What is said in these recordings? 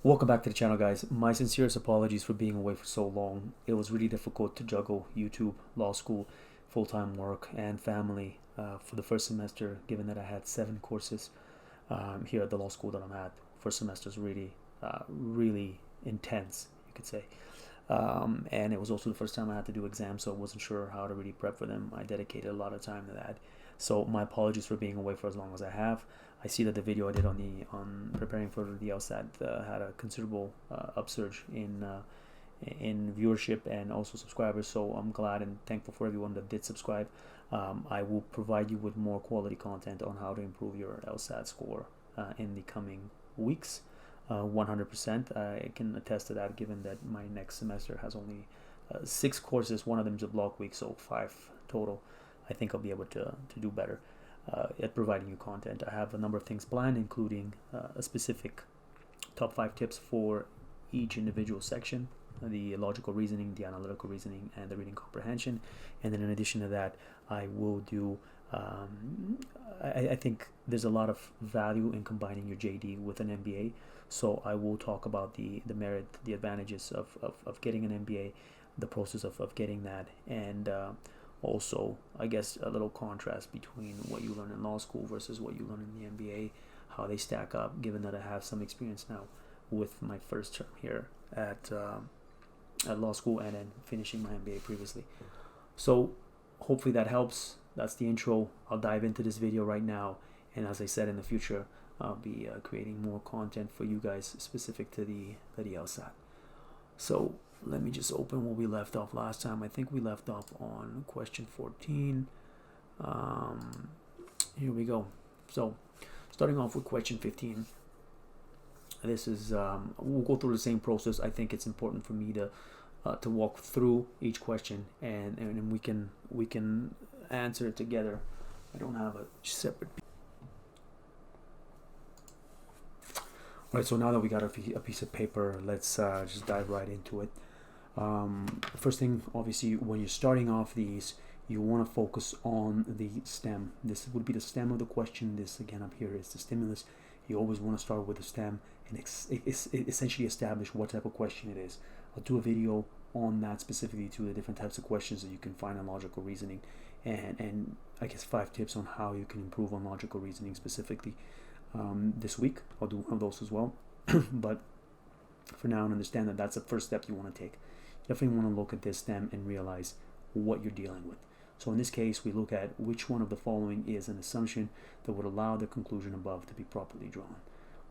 Welcome back to the channel, guys. My sincerest apologies for being away for so long. It was really difficult to juggle YouTube, law school, full-time work, and family for the first semester, given that I had 7 courses here at the law school that I'm at. First semester is really intense, you could say. And it was also the first time I had to do exams, so I wasn't sure how to really prep for them. I dedicated a lot of time to that. So my apologies for being away for as long as I have. I see that the video I did on preparing for the LSAT had a considerable upsurge in viewership and also subscribers. So I'm glad and thankful for everyone that did subscribe. I will provide you with more quality content on how to improve your LSAT score in the coming weeks. 100%. I can attest to that, given that my next semester has only 6 courses. One of them is a block week, so 5 total. I think I'll be able to do better at providing you content. I have a number of things planned, including a specific top 5 tips for each individual section: the logical reasoning, the analytical reasoning, and the reading comprehension. And then in addition to that, I will do I think there's a lot of value in combining your JD with an MBA. So I will talk about the merit, the advantages of getting an MBA, the process of getting that, and also, I guess, a little contrast between what you learn in law school versus what you learn in the MBA, how they stack up, given that I have some experience now with my first term here at law school and then finishing my MBA previously. So hopefully that helps. That's the intro. I'll dive into this video right now, and as I said, in the future I'll be creating more content for you guys specific to the LSAT. So let me just open where we left off last time. I think we left off on question 14. Here we go. So starting off with question 15. This is we'll go through the same process. I think it's important for me to walk through each question and we can answer it together. I don't have a separate. All right, so now that we got a piece of paper, let's just dive right into it. First thing, obviously, when you're starting off these, you want to focus on the stem. This would be the stem of the question. This, again, up here is the stimulus. You always want to start with the stem and essentially establish what type of question it is. I'll do a video on that specifically, to the different types of questions that you can find in logical reasoning, and I guess 5 tips on how you can improve on logical reasoning specifically. This week I'll do one of those as well. But for now, understand that that's the first step you want to take. You definitely want to look at this stem and realize what you're dealing with. So in this case, we look at which one of the following is an assumption that would allow the conclusion above to be properly drawn.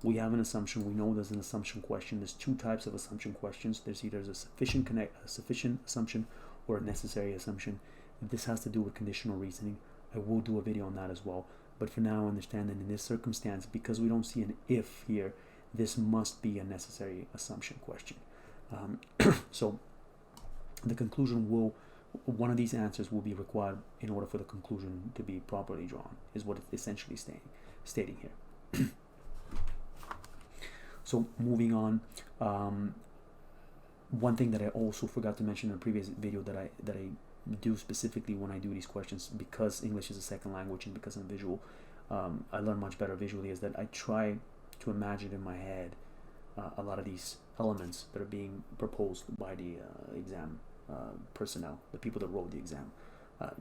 We have an assumption. We know there's an assumption question. There's 2 types of assumption questions. There's either a sufficient assumption or a necessary assumption. This has to do with conditional reasoning. I will do a video on that as well. But for now, understand that in this circumstance, because we don't see an if here, this must be a necessary assumption question. So the conclusion one of these answers will be required in order for the conclusion to be properly drawn, is what it's essentially stating here. So moving on, one thing that I also forgot to mention in a previous video that I do specifically when I do these questions, because English is a second language and because I'm visual, I learn much better visually, is that I try to imagine in my head a lot of these elements that are being proposed by the exam personnel, the people that wrote the exam.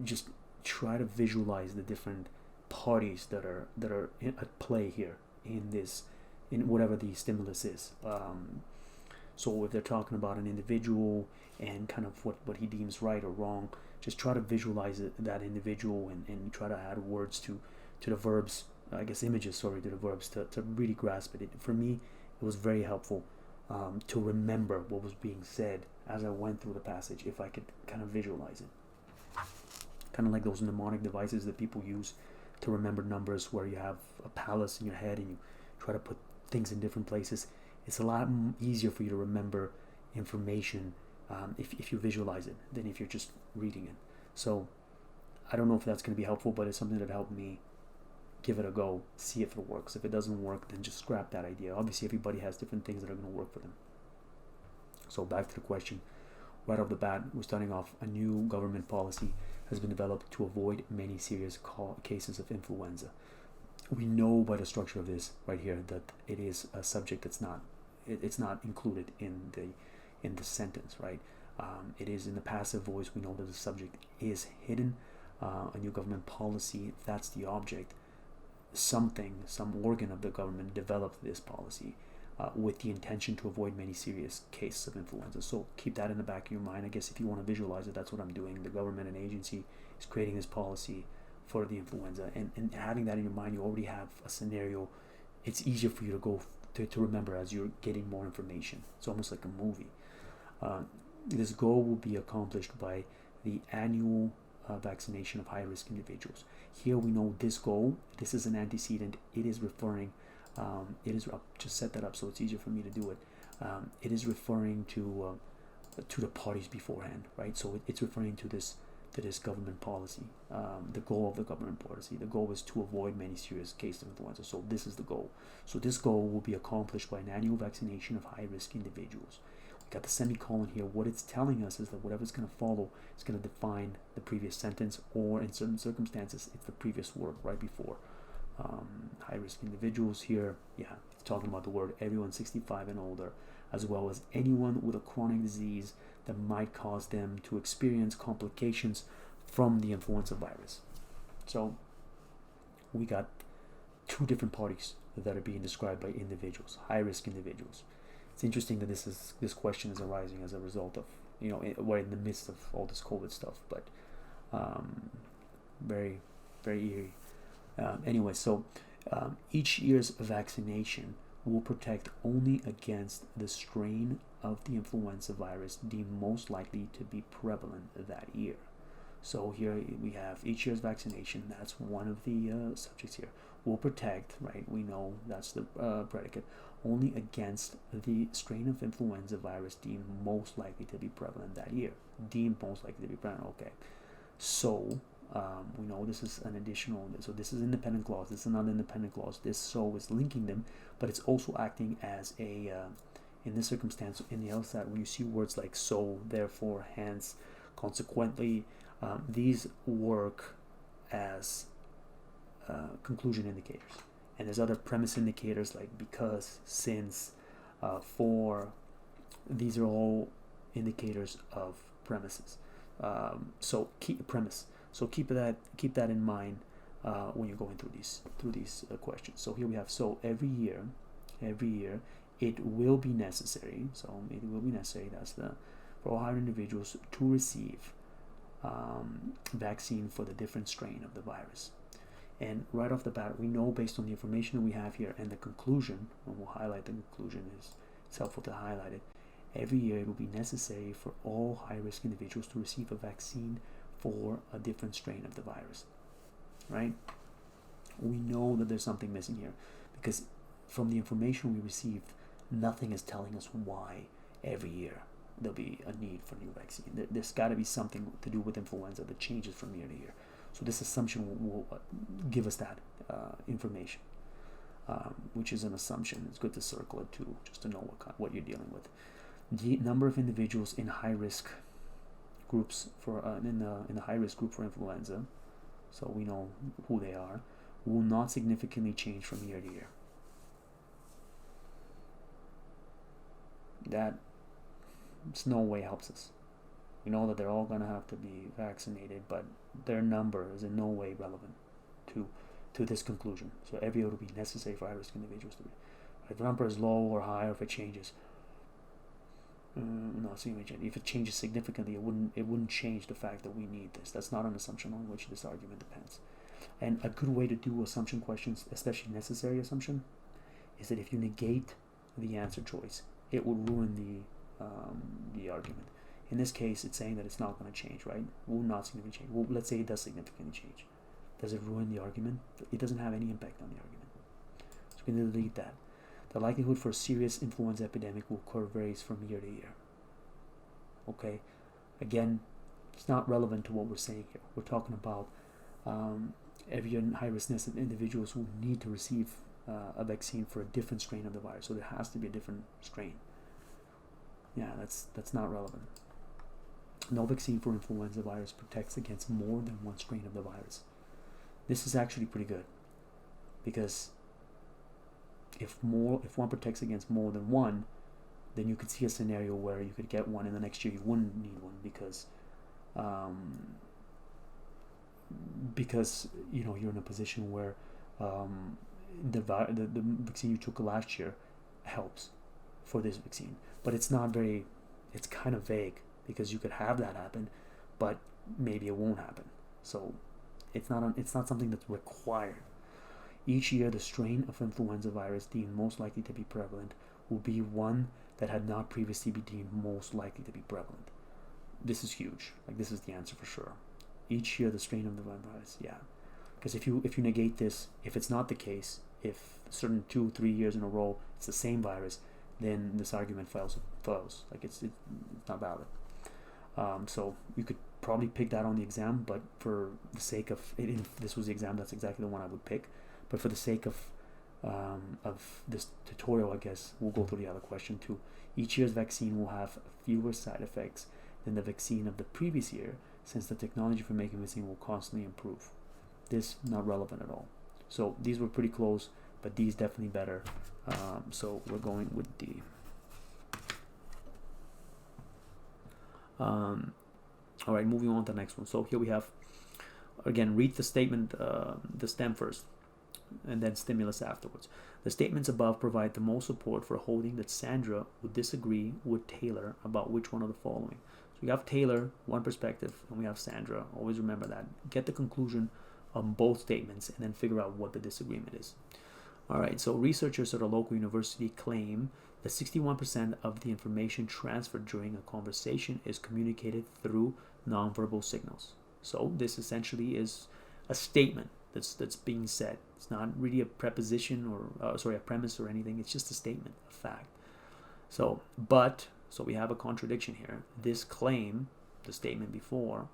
Just try to visualize the different parties that are at play here in whatever the stimulus is. So if they're talking about an individual and kind of what he deems right or wrong, just try to visualize that individual and try to add words to the verbs, I guess images, sorry, to the verbs to really grasp it. For me, it was very helpful to remember what was being said as I went through the passage, if I could kind of visualize it. Kind of like those mnemonic devices that people use to remember numbers, where you have a palace in your head and you try to put things in different places. It's a lot easier for you to remember information if you visualize it than if you're just reading it. So I don't know if that's going to be helpful, but it's something that helped me give it a go, see if it works. If it doesn't work, then just scrap that idea. Obviously, everybody has different things that are going to work for them. So back to the question. Right off the bat, we're starting off: a new government policy has been developed to avoid many serious cases of influenza. We know by the structure of this right here that it is a subject that's not it's not included in the sentence, right? It is in the passive voice. We know that the subject is hidden. A new government policy, if that's the object, some organ of the government developed this policy with the intention to avoid many serious cases of influenza. So keep that in the back of your mind. I guess if you want to visualize it, that's what I'm doing. The government and agency is creating this policy for the influenza, and having that in your mind, you already have a scenario. It's easier for you to go to remember as you're getting more information. It's almost like a movie. This goal will be accomplished by the annual vaccination of high-risk individuals. Here we know this goal. This is an antecedent. It is referring. I'll just set that up so it's easier for me to do it. It is referring to the parties beforehand, right? So it's referring to this government policy. The goal of the government policy. The goal is to avoid many serious cases of influenza. So this is the goal. So this goal will be accomplished by an annual vaccination of high-risk individuals. We got the semicolon here. What it's telling us is that whatever's going to follow is going to define the previous sentence, or in certain circumstances, it's the previous word right before. High-risk individuals here, it's talking about the word everyone 65 and older, as well as anyone with a chronic disease that might cause them to experience complications from the influenza virus. So we got two different parties that are being described by individuals, high-risk individuals. It's interesting that this question is arising as a result of, we're in the midst of all this COVID stuff, but very, very eerie. Anyway, so each year's vaccination will protect only against the strain of the influenza virus deemed most likely to be prevalent that year. So here we have each year's vaccination. That's one of the subjects here. Will protect, right? We know that's the predicate, only against the strain of influenza virus deemed most likely to be prevalent that year. Deemed most likely to be prevalent. Okay. So we know this is an additional, so this is independent clause, this is another independent clause. This so is linking them, but it's also acting as a, in this circumstance, in the LSAT, when you see words like so, therefore, hence, consequently, these work as conclusion indicators. And there's other premise indicators like because, since, for. These are all indicators of premises. So keep premise. So keep that in mind when you're going through these questions. So here we have, so every year it will be necessary. So it will be necessary. That's for all higher individuals to receive vaccine for the different strain of the virus. And right off the bat, we know based on the information that we have here and the conclusion, and we'll highlight the conclusion, it's helpful to highlight it. Every year it will be necessary for all high-risk individuals to receive a vaccine for a different strain of the virus, right? We know that there's something missing here because from the information we received, nothing is telling us why every year there'll be a need for new vaccine. There's got to be something to do with influenza that changes from year to year. So this assumption will give us that information, which is an assumption. It's good to circle it too, just to know what you're dealing with. The number of individuals in high-risk groups for in the high-risk group for influenza, so we know who they are, will not significantly change from year to year. That no way helps us. We know that they're all going to have to be vaccinated, but their number is in no way relevant to this conclusion. So every year will be necessary for high-risk individuals to be. If the number is low or high, or if it changes, if it changes significantly, it wouldn't change the fact that we need this. That's not an assumption on which this argument depends. And a good way to do assumption questions, especially necessary assumption, is that if you negate the answer choice, it will ruin the argument. In this case, it's saying that it's not going to change, right? Will not significantly change. Well, let's say it does significantly change. Does it ruin the argument? It doesn't have any impact on the argument. So we can delete that. The likelihood for a serious influenza epidemic will occur varies from year to year. Okay? Again, it's not relevant to what we're saying here. We're talking about every year high-risk individuals who need to receive a vaccine for a different strain of the virus. So there has to be a different strain. Yeah, that's not relevant. No vaccine for influenza virus protects against more than one strain of the virus. This is actually pretty good, because if one protects against more than one, then you could see a scenario where you could get one, and the next year you wouldn't need one because you're in a position where the vaccine you took last year helps for this vaccine, but it's kind of vague, because you could have that happen, but maybe it won't happen. So it's not something that's required. Each year, the strain of influenza virus deemed most likely to be prevalent will be one that had not previously been deemed most likely to be prevalent. This is huge. Like, this is the answer for sure. Each year, the strain of the virus, yeah. Because if you negate this, if it's not the case, if certain 2-3 years in a row it's the same virus, then this argument fails. Like, it's not valid. So you could probably pick that on the exam, but for the sake of it, if this was the exam, that's exactly the one I would pick. But for the sake of this tutorial, I guess we'll go through the other question too. Each year's vaccine will have fewer side effects than the vaccine of the previous year, since the technology for making vaccine will constantly improve. This not relevant at all. So these were pretty close, but these definitely better. So we're going with D. All right, moving on to the next one. So here we have, again, read the statement, the stem first, and then stimulus afterwards. The statements above provide the most support for holding that Sandra would disagree with Taylor about which one of the following. So we have Taylor, one perspective, and we have Sandra. Always remember that. Get the conclusion on both statements and then figure out what the disagreement is. All right, so researchers at a local university claim that 61% of the information transferred during a conversation is communicated through nonverbal signals. So this essentially is a statement that's being said. It's not really a preposition or a premise or anything. It's just a statement, a fact. So we have a contradiction here. This claim, the statement before,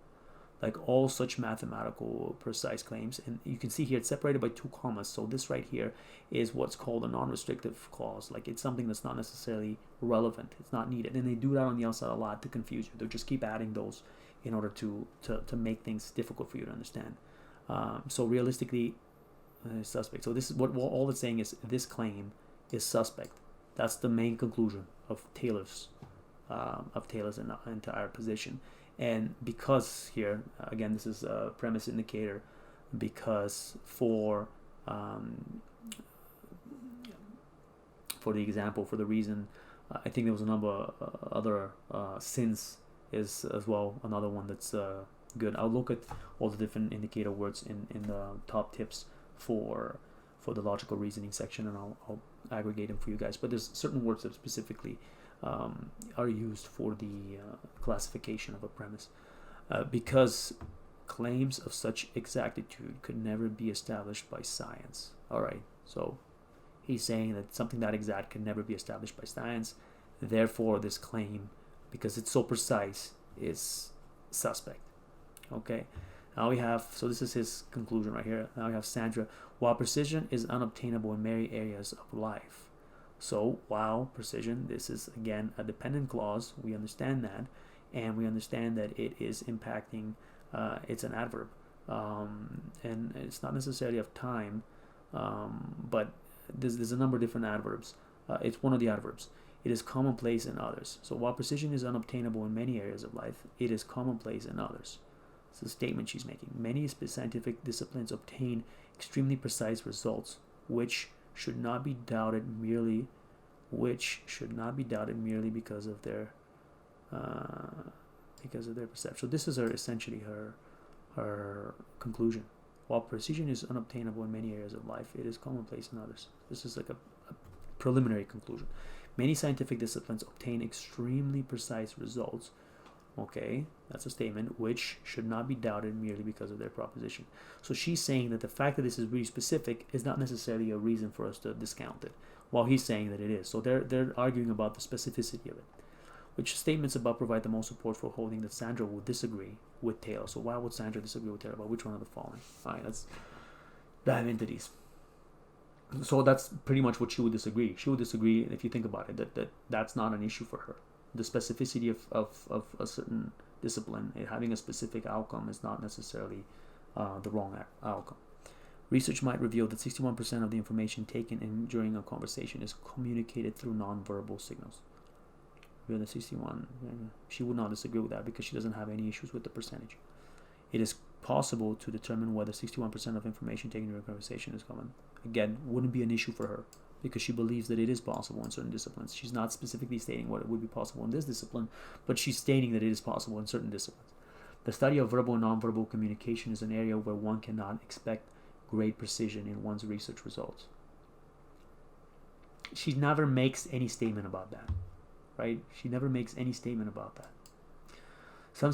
like all such mathematical precise claims, and you can see here it's separated by 2 commas. So this right here is what's called a non-restrictive clause. Like, it's something that's not necessarily relevant. It's not needed. And they do that on the outside a lot to confuse you. They'll just keep adding those in order to make things difficult for you to understand. So realistically, suspect. So this is what all it's saying is this claim is suspect. That's the main conclusion of Taylor's entire position. And because here, again, this is a premise indicator, because for the example, for the reason, I think there was a number of other since is as well another one that's good. I'll look at all the different indicator words in the top tips for the logical reasoning section, and I'll aggregate them for you guys. But there's certain words that specifically are used for the classification of a premise, because claims of such exactitude could never be established by science. All right, so he's saying that something that exact can never be established by science. Therefore, this claim, because it's so precise, is suspect. Okay, now we have, so this is his conclusion right here. Now we have Sandra. While precision is unobtainable in many areas of life. So while precision, this is again a dependent clause. We understand that, and we understand that it is impacting. It's an adverb, and it's not necessarily of time, but there's a number of different adverbs. It's one of the adverbs. It is commonplace in others. So while precision is unobtainable in many areas of life, it is commonplace in others. It's a statement she's making. Many scientific disciplines obtain extremely precise results, which should not be doubted merely because of their perception. So this is essentially her conclusion. While precision is unobtainable in many areas of life, it is commonplace in others. This is like a preliminary conclusion. Many scientific disciplines obtain extremely precise results. Okay, that's a statement which should not be doubted merely because of their proposition. So she's saying that the fact that this is really specific is not necessarily a reason for us to discount it, while he's saying that it is. So they're arguing about the specificity of it. Which statements above provide the most support for holding that Sandra would disagree with Taylor? So why would Sandra disagree with Taylor about which one of the following? All right, let's dive into these. So that's pretty much what she would disagree. She would disagree, if you think about it, that's not an issue for her. The specificity of a certain discipline, having a specific outcome, is not necessarily the wrong outcome. Research might reveal that 61% of the information taken in during a conversation is communicated through nonverbal signals. With the 61, she would not disagree with that because she doesn't have any issues with the percentage. It is possible to determine whether 61% of information taken during a conversation is common. Again, wouldn't be an issue for her because she believes that it is possible in certain disciplines. She's not specifically stating what it would be possible in this discipline, but she's stating that it is possible in certain disciplines. The study of verbal and nonverbal communication is an area where one cannot expect great precision in one's research results. She never makes any statement about that, right? She never makes any statement about that. Some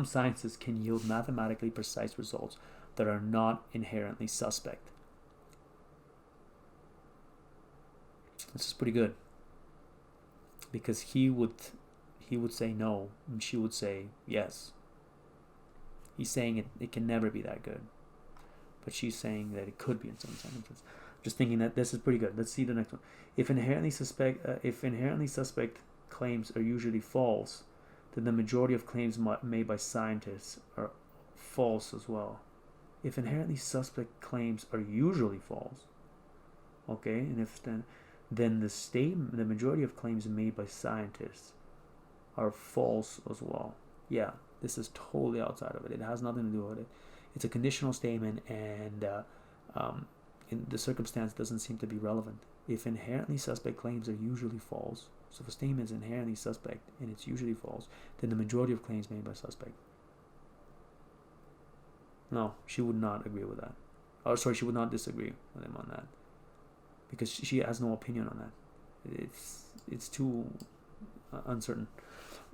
sciences can yield mathematically precise results that are not inherently suspect. This is pretty good because he would say no and she would say yes. He's saying it can never be that good, but she's saying that it could be in some sentences. Just thinking that this is pretty good. Let's see the next one. If inherently suspect claims are usually false, then the majority of claims made by scientists are false as well. If inherently suspect claims are usually false, okay, and if then the majority of claims made by scientists are false as well. Yeah, this is totally outside of it. It has nothing to do with it. It's a conditional statement, and in the circumstance doesn't seem to be relevant. If inherently suspect claims are usually false, so if a statement is inherently suspect and it's usually false, then the majority of claims made by suspect. No, she would not agree with that. She would not disagree with him on that because she has no opinion on that. It's too uncertain.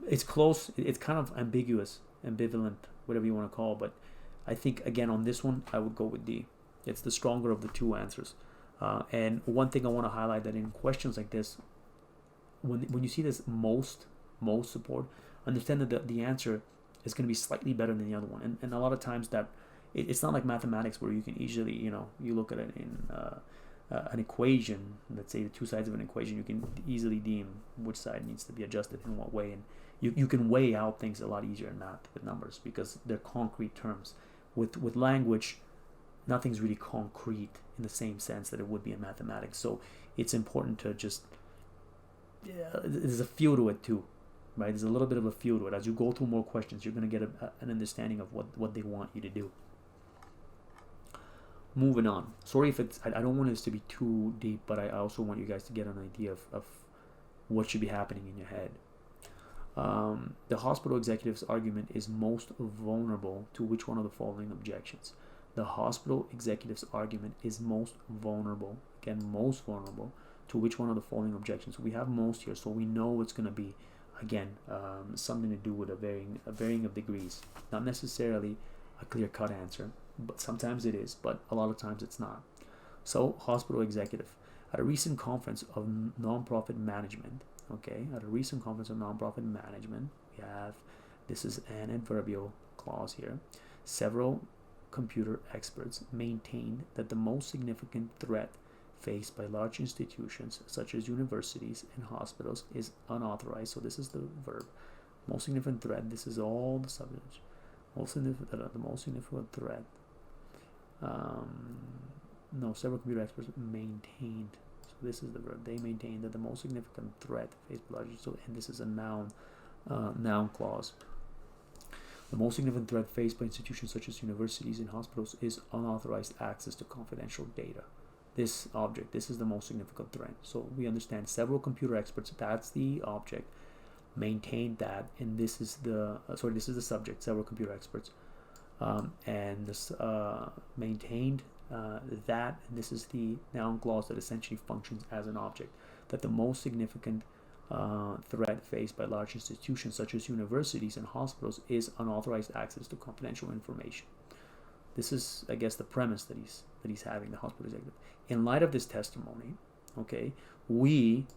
It's close. It's kind of ambiguous, ambivalent, whatever you want to call it. But I think again on this one, I would go with D. It's the stronger of the two answers. And one thing I want to highlight that in questions like this, when you see this most support, understand that the answer is going to be slightly better than the other one. And a lot of times that it's not like mathematics where you can easily, you look at it in an equation, let's say the two sides of an equation, you can easily deem which side needs to be adjusted in what way. And you can weigh out things a lot easier in math with numbers because they're concrete terms. With language, nothing's really concrete in the same sense that it would be in mathematics. So it's important to just, there's a feel to it too, right? There's a little bit of a feel to it. As you go through more questions, you're going to get an understanding of what they want you to do. Moving on. Sorry if I don't want this to be too deep, but I also want you guys to get an idea of what should be happening in your head. The hospital executive's argument is most vulnerable to which one of the following objections? The hospital executive's argument is most vulnerable to which one of the following objections? We have most here, so we know it's going to be, again, something to do with a varying of degrees. Not necessarily a clear-cut answer, but sometimes it is, but a lot of times it's not. So, hospital executive. At a recent conference of nonprofit management, we have, this is an adverbial clause here, several computer experts maintained that the most significant threat faced by large institutions such as universities and hospitals is unauthorized. So this is the verb. Most significant threat. This is all the subject. The most significant threat. Several computer experts maintained. So this is the verb. They maintained that the most significant threat faced by large institutions. And this is a noun clause. The most significant threat faced by institutions such as universities and hospitals is unauthorized access to confidential data. This object, this is the most significant threat. So we understand several computer experts, that's the object, maintained that, and this is the subject, several computer experts, and this maintained that, and this is the noun clause that essentially functions as an object, that the most significant threat faced by large institutions such as universities and hospitals is unauthorized access to confidential information. This is, I guess, the premise that he's having, the hospital executive. In light of this testimony, we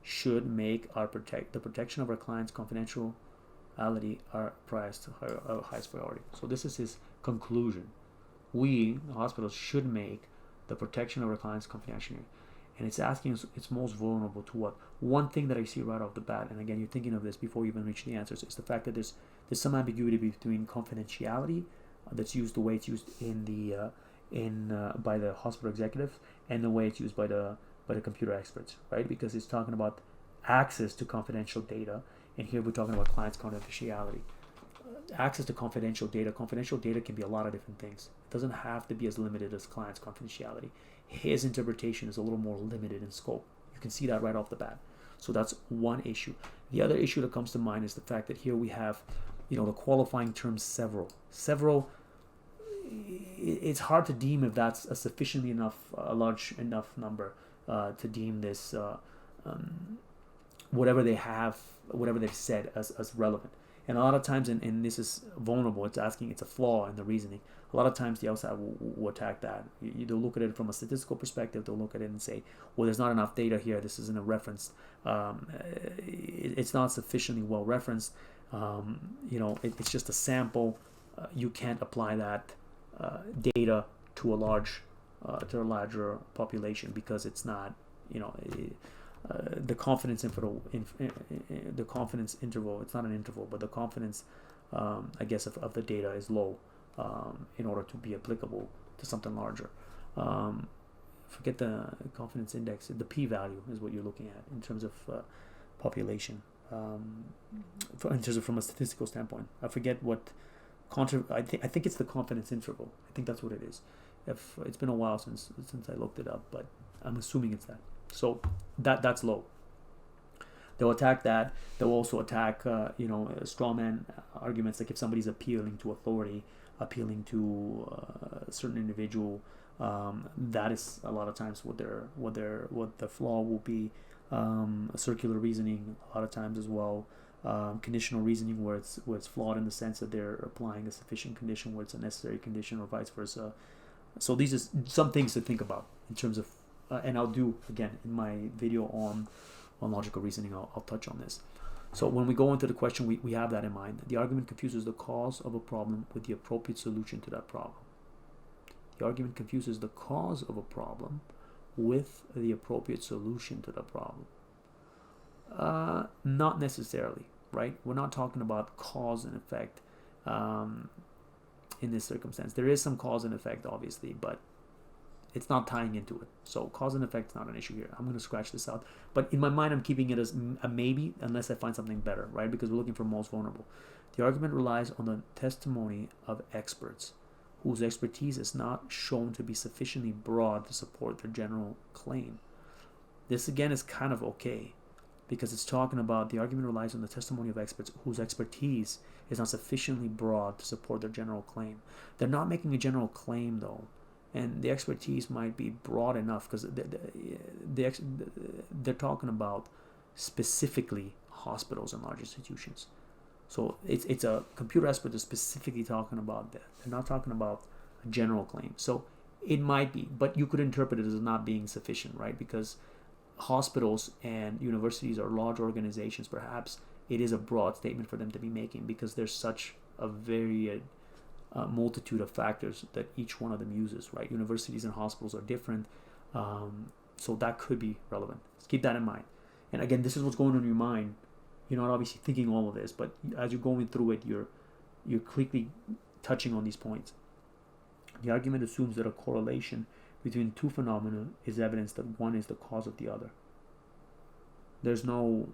should make the protection of our clients' confidentiality our highest priority. So this is his conclusion. We, the hospitals, should make the protection of our clients' confidentiality. And it's asking us, it's most vulnerable to what? One thing that I see right off the bat, and again, you're thinking of this before you even reach the answers, is the fact that there's some ambiguity between confidentiality that's used the way it's used by the hospital executive and the way it's used by the computer experts, right? Because it's talking about access to confidential data, and here we're talking about client's confidentiality. Access to confidential data. Confidential data can be a lot of different things. It doesn't have to be as limited as client's confidentiality. His interpretation is a little more limited in scope. You can see that right off the bat. So that's one issue. The other issue that comes to mind is the fact that here we have, the qualifying term several. Several, it's hard to deem if that's a large enough number to deem this whatever they've said as relevant. And a lot of times, and this is vulnerable, it's a flaw in the reasoning. A lot of times the outside will attack that. They'll look at it from a statistical perspective. They'll look at it and say, well, there's not enough data here. This isn't a reference. It's not sufficiently well referenced. It's just a sample. You can't apply that data to a larger population because it's not, the confidence interval. The confidence interval. It's not an interval, but the confidence, I guess, of the data is low in order to be applicable to something larger. Forget the confidence index. The p-value is what you're looking at in terms of population. In terms of from a statistical standpoint, I forget what. I think it's the confidence interval. I think that's what it is. It's been a while since I looked it up, but I'm assuming it's that. So that's low. They'll attack that. They'll also attack, straw man arguments, like if somebody's appealing to authority, appealing to a certain individual. That is a lot of times what the flaw will be. Circular reasoning a lot of times as well. Conditional reasoning where it's flawed in the sense that they're applying a sufficient condition where it's a necessary condition, or vice versa. So these are some things to think about in terms of, and I'll do again in my video on logical reasoning. I'll touch on this. So when we go into the question, we have that in mind. The argument confuses the cause of a problem with the appropriate solution to that problem. The argument confuses the cause of a problem with the appropriate solution to the problem. Not necessarily, right? We're not talking about cause and effect in this circumstance. There is some cause and effect, obviously, but it's not tying into it. So cause and effect is not an issue here. I'm going to scratch this out. But in my mind, I'm keeping it as a maybe unless I find something better, right? Because we're looking for most vulnerable. The argument relies on the testimony of experts whose expertise is not shown to be sufficiently broad to support their general claim. This, again, is kind of okay because it's talking about the argument relies on the testimony of experts whose expertise is not sufficiently broad to support their general claim. They're not making a general claim, though. And the expertise might be broad enough because they're talking about specifically hospitals and large institutions. So it's a computer expert that's specifically talking about that. They're not talking about a general claim. So it might be, but you could interpret it as not being sufficient, right? Because hospitals and universities are large organizations. Perhaps it is a broad statement for them to be making because there's such a very multitude of factors that each one of them uses, right? Universities and hospitals are different, so that could be relevant. Let's keep that in mind. And again, this is what's going on in your mind. You're not obviously thinking all of this, but as you're going through it, you're quickly touching on these points. The argument assumes that a correlation between two phenomena is evidence that one is the cause of the other. There's no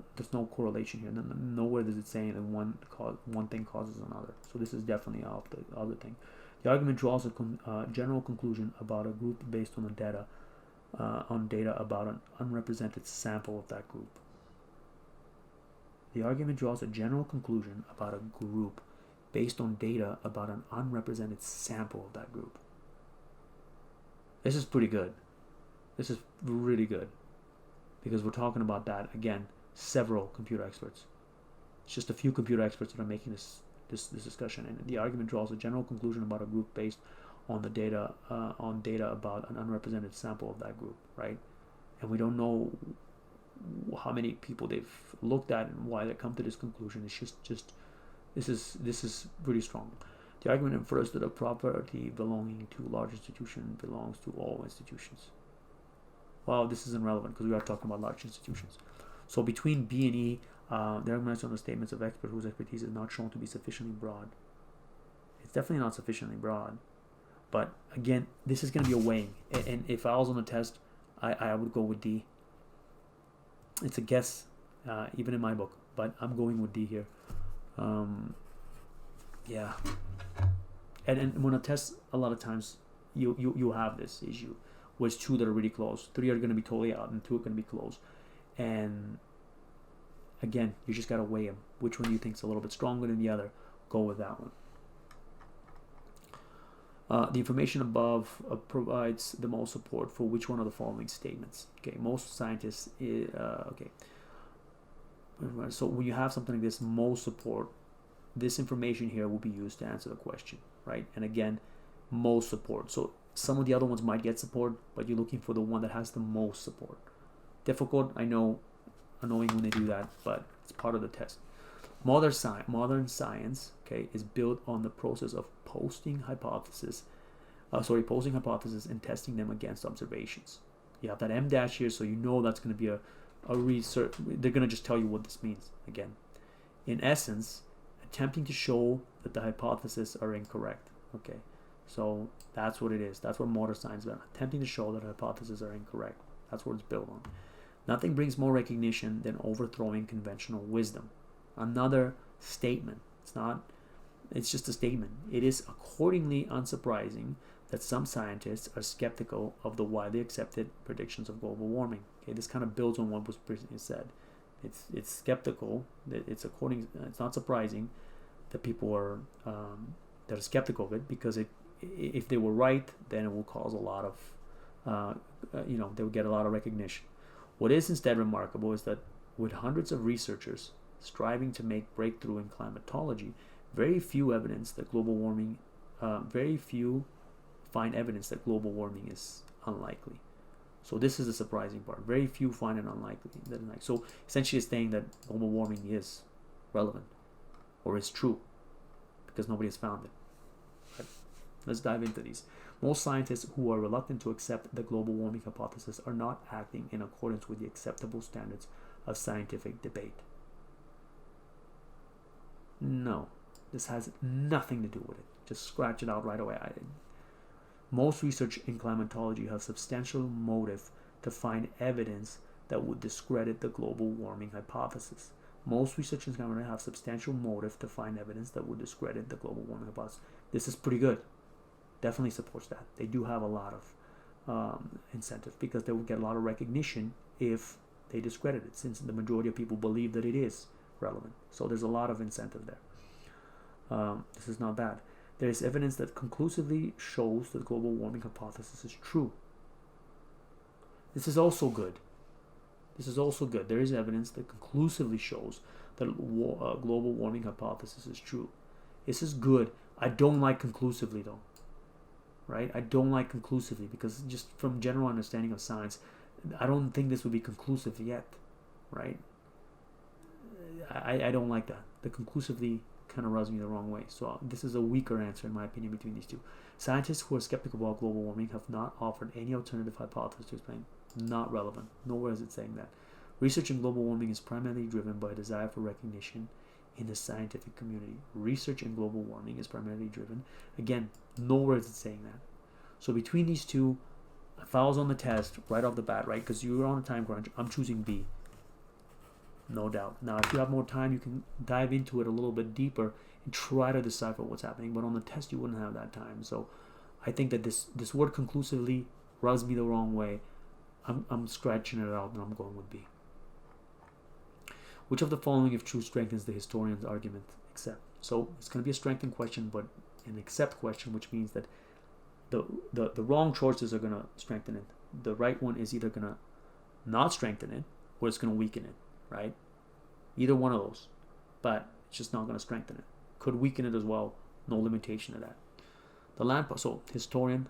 correlation here. Nowhere does it say that one thing causes another. So this is definitely off the other thing. The argument draws a general conclusion about a group based on data about an unrepresented sample of that group. The argument draws a general conclusion about a group based on data about an unrepresented sample of that group. This is pretty good. This is really good. Because we're talking about that, again, several computer experts. It's just a few computer experts that are making this discussion. And the argument draws a general conclusion about a group based on the data about an unrepresented sample of that group, right? And we don't know how many people they've looked at and why they come to this conclusion. It's just this is pretty strong. The argument infers that a property belonging to a large institution belongs to all institutions. Well, this isn't relevant because we are talking about large institutions. So between B and E, the argument is on the statements of experts whose expertise is not shown to be sufficiently broad. It's definitely not sufficiently broad. But again, this is going to be a weighing. And if I was on the test, I would go with D. It's a guess. even in my book. But I'm going with D here. Yeah. And when I test, a lot of times you have this issue, where it's 2 that are really close, 3 are going to be totally out, and 2 are going to be close. And again, you just got to weigh them. Which one you think is a little bit stronger than the other? Go with that one. The information above provides the most support for which one of the following statements. Okay, most scientists. Okay. So when you have something like this, most support, this information here will be used to answer the question, right? And again, most support. So some of the other ones might get support, but you're looking for the one that has the most support. Difficult, I know, annoying when they do that, but it's part of the test. Modern science, okay, is built on the process of posing hypotheses and testing them against observations. You have that M dash here, so you know that's going to be a research. They're going to just tell you what this means again. In essence, attempting to show that the hypotheses are incorrect. Okay, so that's what it is. That's what modern science is about. Attempting to show that hypotheses are incorrect. That's what it's built on. Nothing brings more recognition than overthrowing conventional wisdom. Another statement. It's just a statement. It is accordingly unsurprising that some scientists are skeptical of the widely accepted predictions of global warming. Okay, this kind of builds on what was previously said. It's skeptical. It's not surprising that people are that are skeptical of it, because if they were right, then it will cause a lot of they would get a lot of recognition. What is instead remarkable is that with hundreds of researchers striving to make breakthrough in climatology, very few find evidence that global warming is unlikely. So this is the surprising part. Very few find it unlikely. So essentially it's saying that global warming is relevant or is true because nobody has found it. Right. Let's dive into these. Most scientists who are reluctant to accept the global warming hypothesis are not acting in accordance with the acceptable standards of scientific debate. No, this has nothing to do with it. Just scratch it out right away. Most research in climatology have substantial motive to find evidence that would discredit the global warming hypothesis. Most research in climatology have substantial motive to find evidence that would discredit the global warming hypothesis. This is pretty good. Definitely supports that. They do have a lot of incentive, because they will get a lot of recognition if they discredit it, since the majority of people believe that it is relevant. So there's a lot of incentive there. This is not bad. There is evidence that conclusively shows that the global warming hypothesis is true. This is also good. There is evidence that conclusively shows that global warming hypothesis is true. This is good. I don't like conclusively though. Right? I don't like conclusively, because just from general understanding of science, I don't think this would be conclusive yet. Right? I don't like that. The conclusively kind of rubs me the wrong way. So this is a weaker answer in my opinion between these two. Scientists who are skeptical about global warming have not offered any alternative hypothesis to explain. Not relevant. Nowhere is it saying that. Research in global warming is primarily driven by a desire for recognition in the scientific community. Research in global warming is primarily driven. Again, nowhere is it saying that. So between these two, if I was on the test right off the bat, right, because you were on a time crunch, I'm choosing B. No doubt. Now, if you have more time, you can dive into it a little bit deeper and try to decipher what's happening. But on the test, you wouldn't have that time. So I think that this word conclusively rubs me the wrong way. I'm scratching it out, and I'm going with B. Which of the following, if true, strengthens the historian's argument? Accept. So it's going to be a strengthen question, but an accept question, which means that the wrong choices are going to strengthen it. The right one is either going to not strengthen it, or it's going to weaken it, right? Either one of those, but it's just not going to strengthen it. Could weaken it as well. No limitation to that. The land. So historian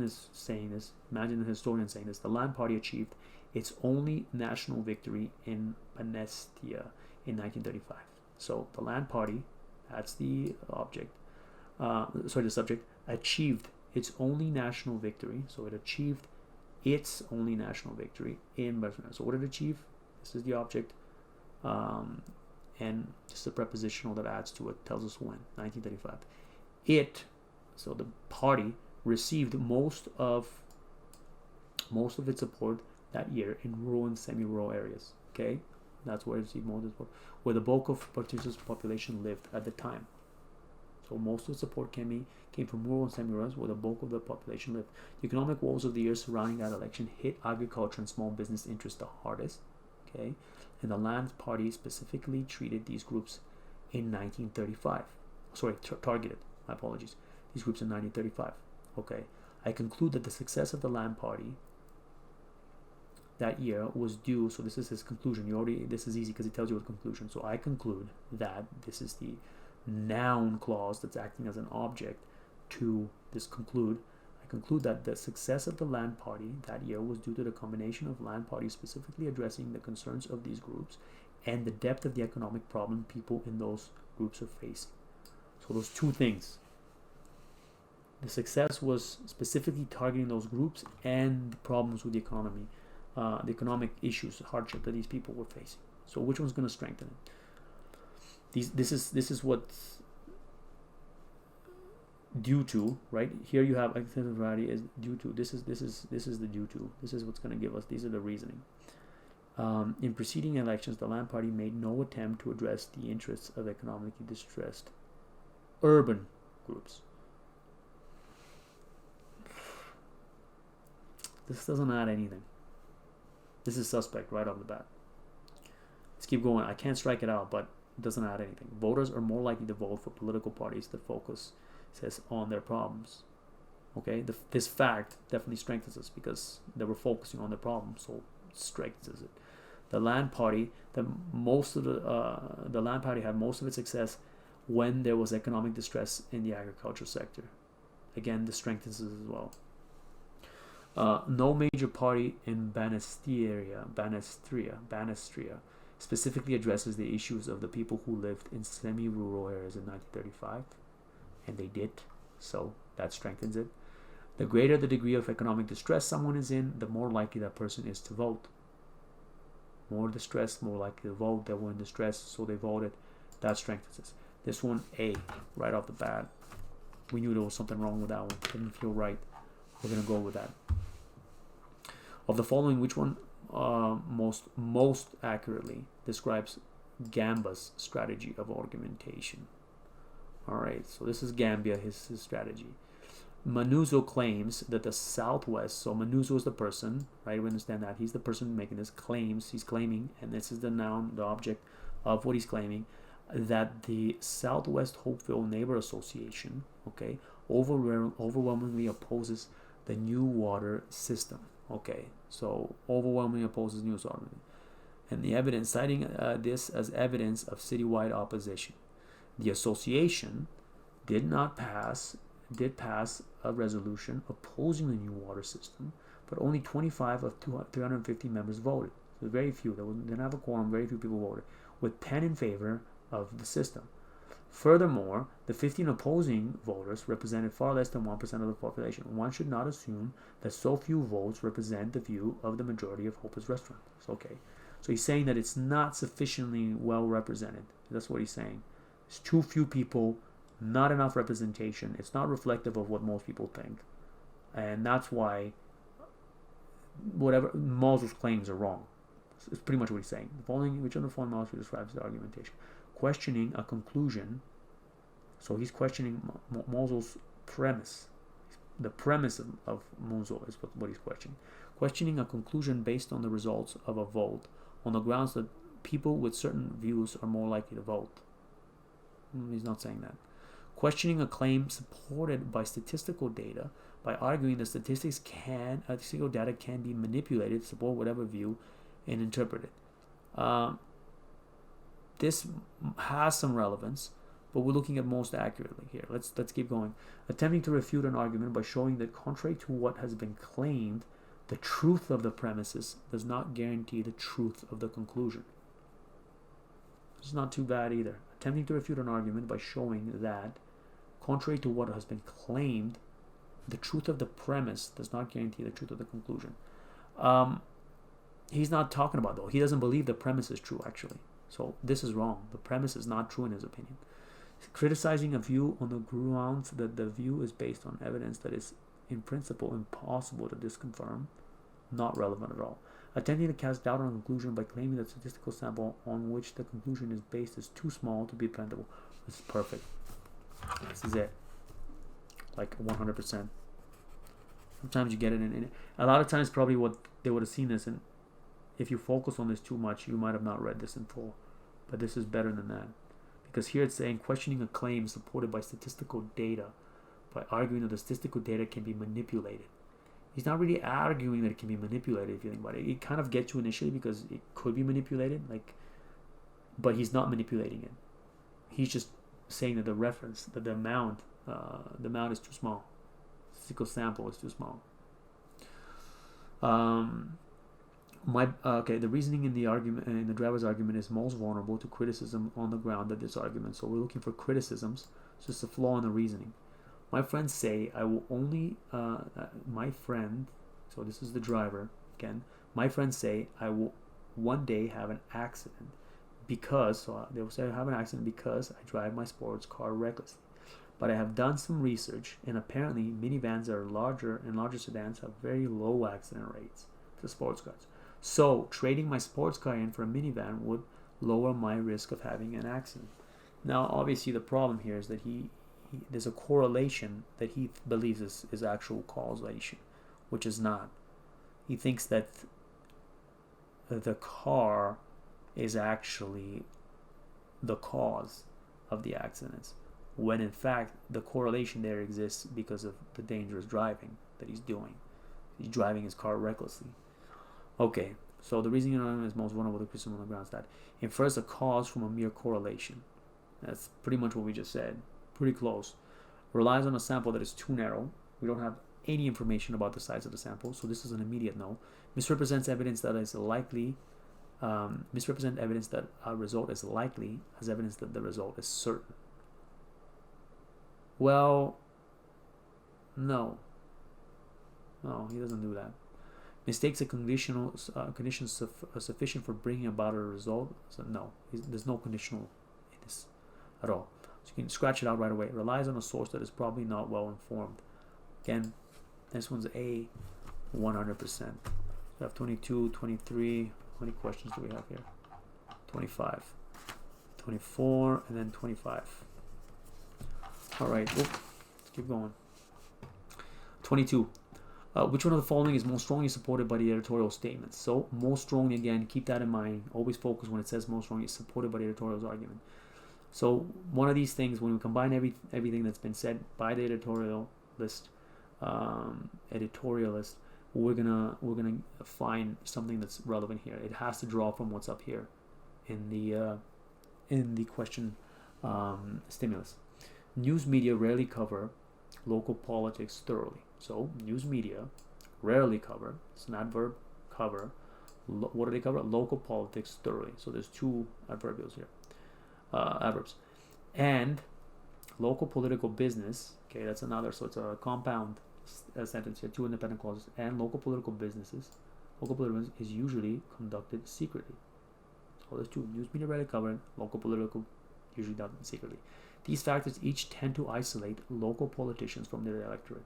is saying this. Imagine the historian saying this. The Land Party achieved its only national victory in Panacea in 1935. So the Land Party, that's the object. The subject achieved its only national victory. So it achieved its only national victory in Barcelona. So what did it achieve? This is the object. And just a prepositional that adds to it tells us when. 1935. So the party received most of its support that year in rural and semi-rural areas. Okay, That's where where the bulk of participants' population lived at the time. So most of the support came from rural and semi-urban, where the bulk of the population lived. The economic woes of the years surrounding that election hit agriculture and small business interests the hardest. Okay, and the Land Party specifically treated these groups in 1935. Targeted. My apologies. These groups in 1935. Okay, I conclude that the success of the Land Party that year was due. So this is his conclusion. This is easy because it tells you a conclusion. So I conclude that this is the noun clause that's acting as an object to this conclude. I conclude that the success of the Land Party that year was due to the combination of Land Party specifically addressing the concerns of these groups and the depth of the economic problem people in those groups are facing. So those two things. The success was specifically targeting those groups and the problems with the economy, the economic issues, hardship that these people were facing. So which one's going to strengthen it? This is what's due to, right? Here you have extensive variety is due to. This is the due to. This is what's going to give us. These are the reasoning. In preceding elections, the Land Party made no attempt to address the interests of economically distressed urban groups. This doesn't add anything. This is suspect right off the bat. Let's keep going. I can't strike it out, but it doesn't add anything. Voters are more likely to vote for political parties that focus on their problems. Okay, this fact definitely strengthens us because they were focusing on their problems, so it strengthens it. The Land Party, the Land Party had most of its success when there was economic distress in the agriculture sector. Again, this strengthens it as well. No major party in Banastria specifically addresses the issues of the people who lived in semi-rural areas in 1935, and they did, so that strengthens it. The greater the degree of economic distress someone is in, the more likely that person is to vote. More distressed, more likely to vote. They were in distress, so they voted. That strengthens it. This one, A, right off the bat. We knew there was something wrong with that one. Didn't feel right. We're going to go with that. Of the following, which one most accurately describes Gamba's strategy of argumentation? All right, so this is Gambia, his strategy. Manuzzo claims that the Southwest, so Manuzzo is the person, right? We understand that. He's the person making this claims. He's claiming, and this is the noun, the object of what he's claiming, that the Southwest Hopeville Neighbor Association, okay, overwhelmingly opposes the new water system. Okay, so overwhelmingly opposes new water. And the evidence, citing this as evidence of citywide opposition. The association did pass a resolution opposing the new water system, but only 25 of 350 members voted. So very few. They didn't have a quorum. Very few people voted, with 10 in favor of the system. Furthermore, the 15 opposing voters represented far less than 1% of the population. One should not assume that so few votes represent the view of the majority of Hope's restaurants. Okay, so he's saying that it's not sufficiently well represented. That's what he's saying. It's too few people, not enough representation. It's not reflective of what most people think, and that's why whatever Mauser's claims are wrong. It's pretty much what he's saying. The following, which of the following Mauser describes the argumentation? Questioning a conclusion. So he's questioning Mauser's premise. The premise of Mauser is what he's questioning. Questioning a conclusion based on the results of a vote on the grounds that people with certain views are more likely to vote. He's not saying that. Questioning a claim supported by statistical data by arguing that statistical data can be manipulated to support whatever view and interpreted. This has some relevance, but we're looking at most accurately here. Let's keep going. Attempting to refute an argument by showing that contrary to what has been claimed, the truth of the premises does not guarantee the truth of the conclusion. It's not too bad either. Attempting to refute an argument by showing that, contrary to what has been claimed, the truth of the premise does not guarantee the truth of the conclusion. He's not talking about, though. He doesn't believe the premise is true, actually. So this is wrong. The premise is not true in his opinion. Criticizing a view on the grounds that the view is based on evidence that is in principle impossible to disconfirm, not relevant at all. Attempting to cast doubt on a conclusion by claiming that statistical sample on which the conclusion is based is too small to be dependable. This is perfect. This is it. Like 100%. Sometimes you get it in. A lot of times, probably what they would have seen this, and if you focus on this too much, you might have not read this in full. But this is better than that. Because here it's saying questioning a claim supported by statistical data, by arguing that the statistical data can be manipulated. He's not really arguing that it can be manipulated if you think about it. It kind of gets you initially because it could be manipulated, but he's not manipulating it. He's just saying that the reference, that the amount is too small. Statistical sample is too small. The reasoning in the argument, in the driver's argument, is most vulnerable to criticism on the ground that this argument. So we're looking for criticisms. So it's a flaw in the reasoning. My friends say I will only. So this is the driver again. My friends say I will one day have an accident because. So they will say I have an accident because I drive my sports car recklessly. But I have done some research, and apparently minivans are larger and larger sedans have very low accident rates to sports cars. So trading my sports car in for a minivan would lower my risk of having an accident. Now, obviously, the problem here is that there's a correlation that he believes is actual causation, which is not. He thinks that the car is actually the cause of the accidents, when in fact the correlation there exists because of the dangerous driving that he's doing. He's driving his car recklessly. Okay, so the reasoning is most vulnerable to criticism on the grounds that infers a cause from a mere correlation. That's pretty much what we just said. Pretty close. Relies on a sample that is too narrow. We don't have any information about the size of the sample, so this is an immediate no. Misrepresents evidence that is likely. Misrepresent evidence that a result is likely as evidence that the result is certain. Well, no, he doesn't do that. Mistakes a condition sufficient for bringing about a result. So no, there's no conditional in this at all. So you can scratch it out right away. Relies on a source that is probably not well informed. Again, this one's A, 100%. We have 22, 23. How many questions do we have here? 25, 24, and then 25. All right, let's keep going. 22. Which one of the following is most strongly supported by the editorial statements? So, most strongly, again, keep that in mind. Always focus when it says most strongly, supported by the editorial's argument. So, one of these things, when we combine everything that's been said by the editorialist, we're gonna find something that's relevant here. It has to draw from what's up here in the question stimulus. News media rarely cover local politics thoroughly. So, news media rarely cover, it's an adverb, cover. What do they cover? Local politics thoroughly. So, there's two adverbials here, adverbs. And local political business, okay, that's another, so it's a compound sentence here, two independent clauses. And local political business is usually conducted secretly. So, there's two, news media rarely covered, local political usually done secretly. These factors each tend to isolate local politicians from their electorate.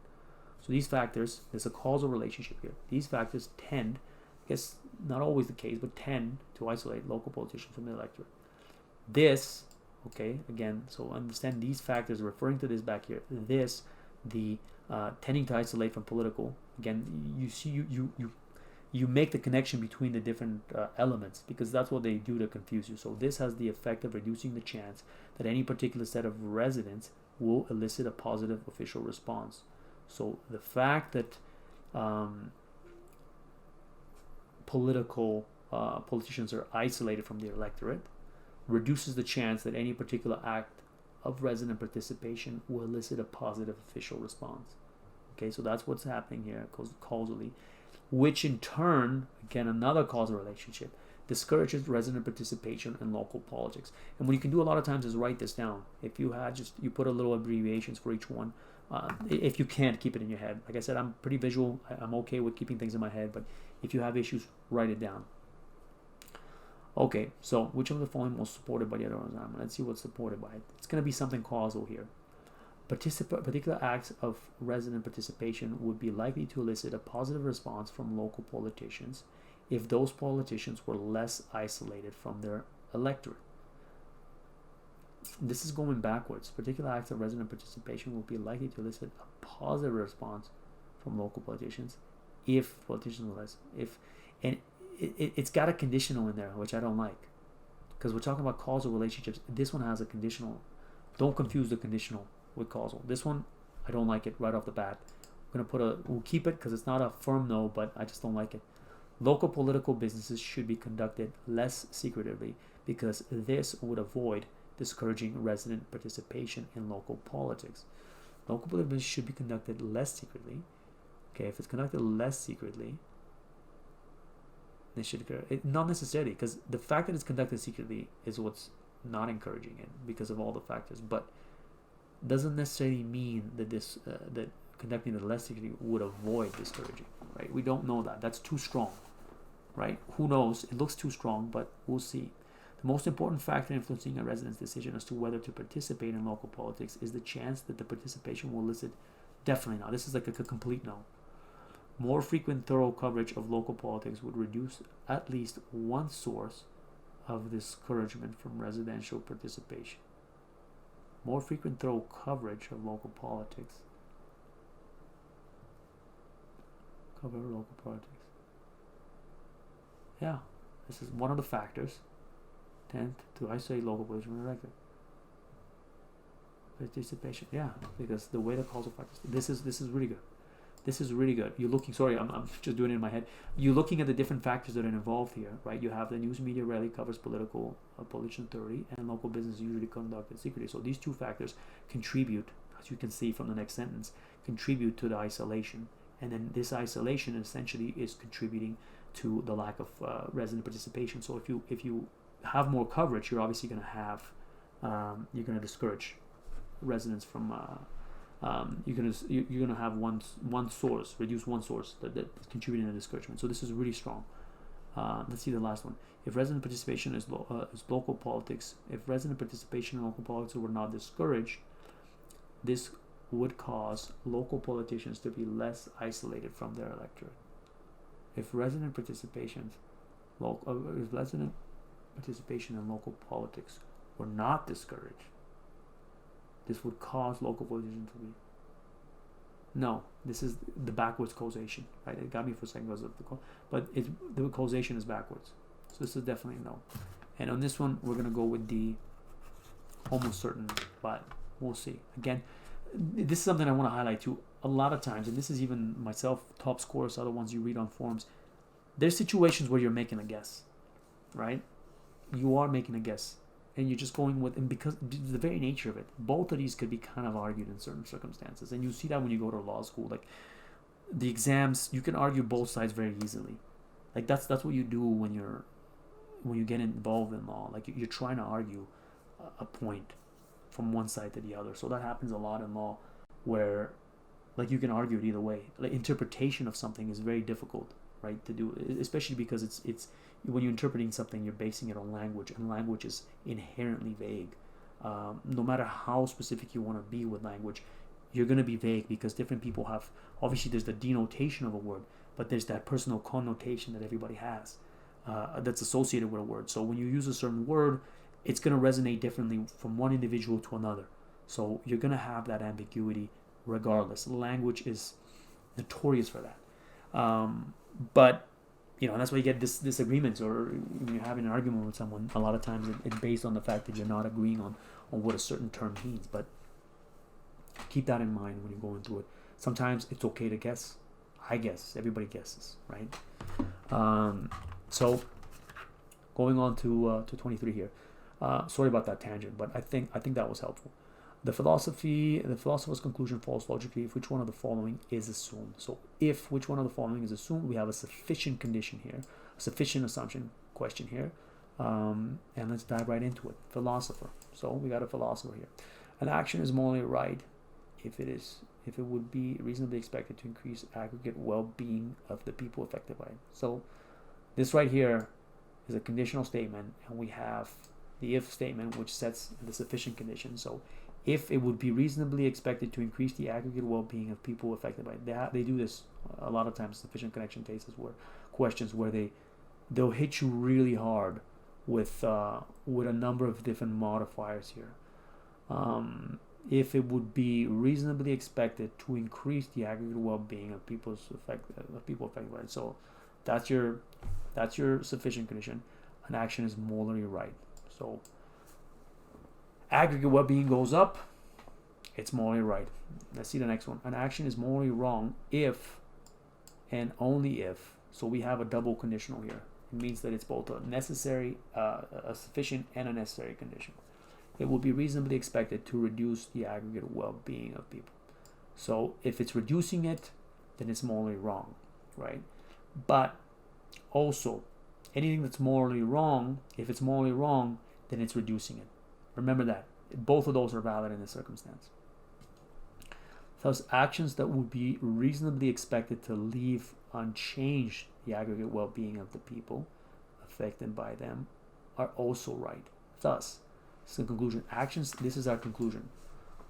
So these factors, there's a causal relationship here. These factors tend, I guess not always the case, but tend to isolate local politicians from their electorate. This, okay, again, so understand these factors referring to this back here. This, the tending to isolate from political. Again, you see, you make the connection between the different elements because that's what they do to confuse you. So this has the effect of reducing the chance that any particular set of residents will elicit a positive official response. So the fact that politicians are isolated from their electorate reduces the chance that any particular act of resident participation will elicit a positive official response. Okay, so that's what's happening here causally, which in turn, again, another causal relationship, discourages resident participation in local politics. And what you can do a lot of times is write this down. If you had you put a little abbreviations for each one. If you can't keep it in your head. Like I said, I'm pretty visual. I'm okay with keeping things in my head, but if you have issues, write it down. Okay, so which of the following most supported by the editorial examiner? Let's see what's supported by it. It's going to be something causal here. Particular acts of resident participation would be likely to elicit a positive response from local politicians if those politicians were less isolated from their electorate. This is going backwards. Particular acts of resident participation will be likely to elicit a positive response from local politicians if politicians are less. It's got a conditional in there, which I don't like, because we're talking about causal relationships. This one has a conditional. Don't confuse the conditional with causal. This one, I don't like it right off the bat. We'll keep it because it's not a firm no, but I just don't like it. Local political businesses should be conducted less secretively because this would avoid discouraging resident participation in local politics. Local political business should be conducted less secretly. Okay, if it's conducted less secretly, they should occur. Not necessarily, because the fact that it's conducted secretly is what's not encouraging it because of all the factors. But doesn't necessarily mean that that conducting it less secretly would avoid discouraging. Right? We don't know that. That's too strong. Right? Who knows? It looks too strong, but we'll see. The most important factor influencing a resident's decision as to whether to participate in local politics is the chance that the participation will elicit. Definitely not. This is like a complete no. More frequent thorough coverage of local politics would reduce at least one source of discouragement from residential participation. More frequent thorough coverage of local politics. Cover local politics. Yeah, this is one of the factors tend to isolate local politics from the electorate. Participation, yeah, because the way the causal factors. This is really good. This is really good. You're looking. Sorry, I'm just doing it in my head. You're looking at the different factors that are involved here, right? You have the news media rarely covers political authority, and local business usually conducted secretly. So these two factors contribute, as you can see from the next sentence, contribute to the isolation, and then this isolation essentially is contributing to the lack of resident participation. So if you have more coverage, you're obviously going to have you're going to discourage residents from you're gonna have one source, reduce one source that is contributing to discouragement. So this is really strong. Let's see the last one. If resident participation is local politics, if resident participation in local politics were not discouraged, this would cause local politicians to be less isolated from their electorate. If resident participation in local politics were not discouraged, this would cause local politicians to be. No, this is the backwards causation, right? It got me for a second because of but the causation is backwards. So this is definitely no. And on this one, we're gonna go with the almost certain, but we'll see. Again, this is something I want to highlight too. A lot of times, and this is even myself, top scores, other ones you read on forums. There's situations where you're making a guess, right? You are making a guess. And you're just going with, and because the very nature of it, both of these could be kind of argued in certain circumstances. And you see that when you go to law school, like the exams, you can argue both sides very easily. Like that's what you do when you get involved in law. Like you're trying to argue a point from one side to the other. So that happens a lot in law, where like you can argue it either way. Like interpretation of something is very difficult, right, to do, especially because it's when you're interpreting something, you're basing it on language, and language is inherently vague. No matter how specific you want to be with language, you're going to be vague because different people have, obviously there's the denotation of a word, but there's that personal connotation that everybody has that's associated with a word. So when you use a certain word, it's going to resonate differently from one individual to another. So you're going to have that ambiguity regardless. Language is notorious for that. But that's why you get disagreements, or when you're having an argument with someone, a lot of times it's based on the fact that you're not agreeing on what a certain term means. But keep that in mind when you're going through it. Sometimes it's okay to guess. I guess. Everybody guesses, right? So going on to 23 here. Sorry about that tangent, but I think that was helpful. The philosopher's conclusion falls logically if which one of the following is assumed. So if which one of the following is assumed, we have a sufficient condition here, a sufficient assumption question here. And let's dive right into it. Philosopher. So we got a philosopher here. An action is morally right if it would be reasonably expected to increase aggregate well-being of the people affected by it. So this right here is a conditional statement, and we have the if statement, which sets the sufficient condition. So if it would be reasonably expected to increase the aggregate well-being of people affected by it. They do this a lot of times, sufficient connection cases, where questions where they they'll hit you really hard with a number of different modifiers here. If it would be reasonably expected to increase the aggregate well-being of people affected by it. So that's your sufficient condition. An action is morally right. So aggregate well-being goes up, it's morally right. Let's see the next one. An action is morally wrong if and only if. So we have a double conditional here. It means that it's both a necessary, a sufficient, and a necessary condition. It will be reasonably expected to reduce the aggregate well-being of people. So if it's reducing it, then it's morally wrong, right? But also, anything that's morally wrong, if it's morally wrong, then it's reducing it. Remember that. Both of those are valid in this circumstance. Thus, actions that would be reasonably expected to leave unchanged the aggregate well-being of the people affected by them are also right. Thus, this is the conclusion. Actions, this is our conclusion.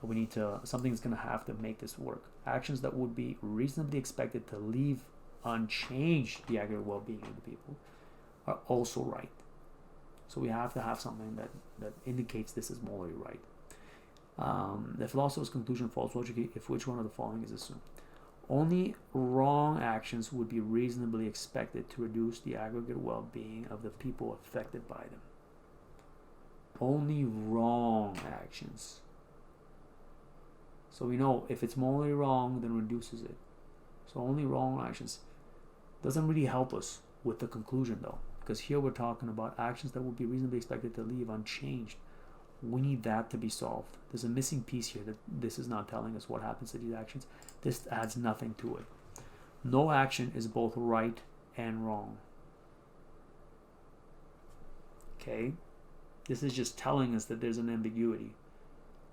We need to, something's going to have to make this work. Actions that would be reasonably expected to leave unchanged the aggregate well-being of the people are also right. So we have to have something that indicates this is morally right. The philosopher's conclusion falls logically if which one of the following is assumed. Only wrong actions would be reasonably expected to reduce the aggregate well-being of the people affected by them. Only wrong actions. So we know if it's morally wrong, then reduces it. So only wrong actions. Doesn't really help us with the conclusion though, because here we're talking about actions that would be reasonably expected to leave unchanged. We need that to be solved. There's a missing piece here that this is not telling us what happens to these actions. This adds nothing to it. No action is both right and wrong. Okay? This is just telling us that there's an ambiguity,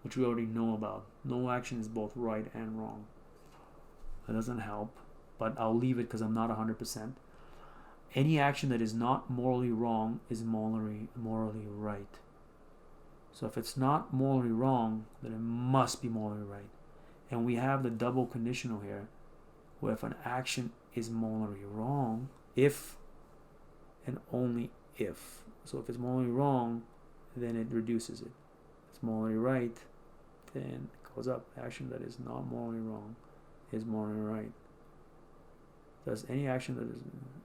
which we already know about. No action is both right and wrong. That doesn't help, but I'll leave it because I'm not 100%. Any action that is not morally wrong is morally right. So if it's not morally wrong, then it must be morally right. And we have the double conditional here, where if an action is morally wrong, if and only if. So if it's morally wrong, then it reduces it. If it's morally right, then it goes up. Action that is not morally wrong is morally right. Does any action that is...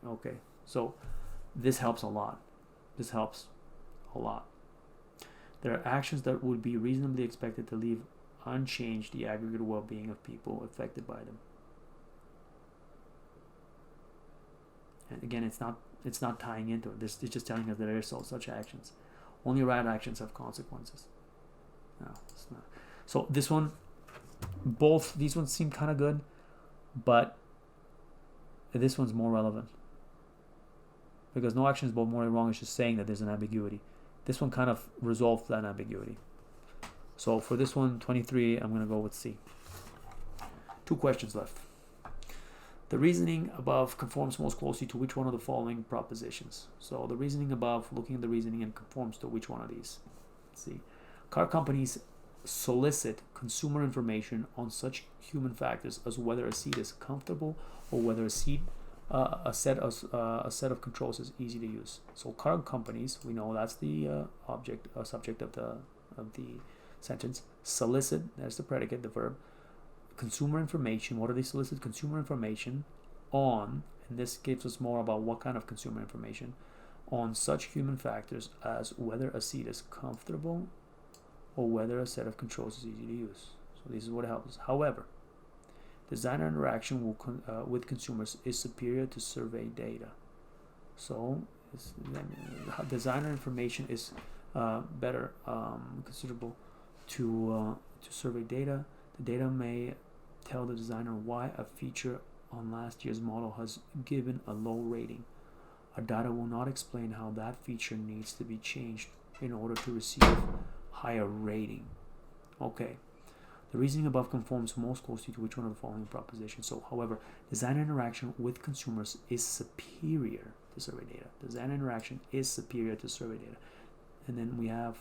Okay, so this helps a lot. This helps a lot. There are actions that would be reasonably expected to leave unchanged the aggregate well-being of people affected by them. And again, it's not tying into it. It's just telling us that there are such actions. Only right actions have consequences. No, it's not. So this one, both these ones seem kind of good, but this one's more relevant. Because no action is both morally wrong, it's just saying that there's an ambiguity. This one kind of resolved that ambiguity. So for this one, 23, I'm going to go with C. 2 questions left. The reasoning above conforms most closely to which one of the following propositions? So the reasoning above, looking at the reasoning, and conforms to which one of these? Let's see. Car companies solicit consumer information on such human factors as whether a seat is comfortable or whether a set of controls is easy to use. So car companies, we know that's the subject of the sentence. Solicit, there's the predicate, the verb. Consumer information. What do they solicit? Consumer information on, and this gives us more about what kind of consumer information, on such human factors as whether a seat is comfortable or whether a set of controls is easy to use. So this is what helps. However, designer interaction with consumers is superior to survey data. So designer information is better considerable to survey data. The data may tell the designer why a feature on last year's model has given a low rating. Our data will not explain how that feature needs to be changed in order to receive higher rating. Okay. The reasoning above conforms most closely to which one of the following propositions? So, however, designer interaction with consumers is superior to survey data. Designer interaction is superior to survey data. And then we have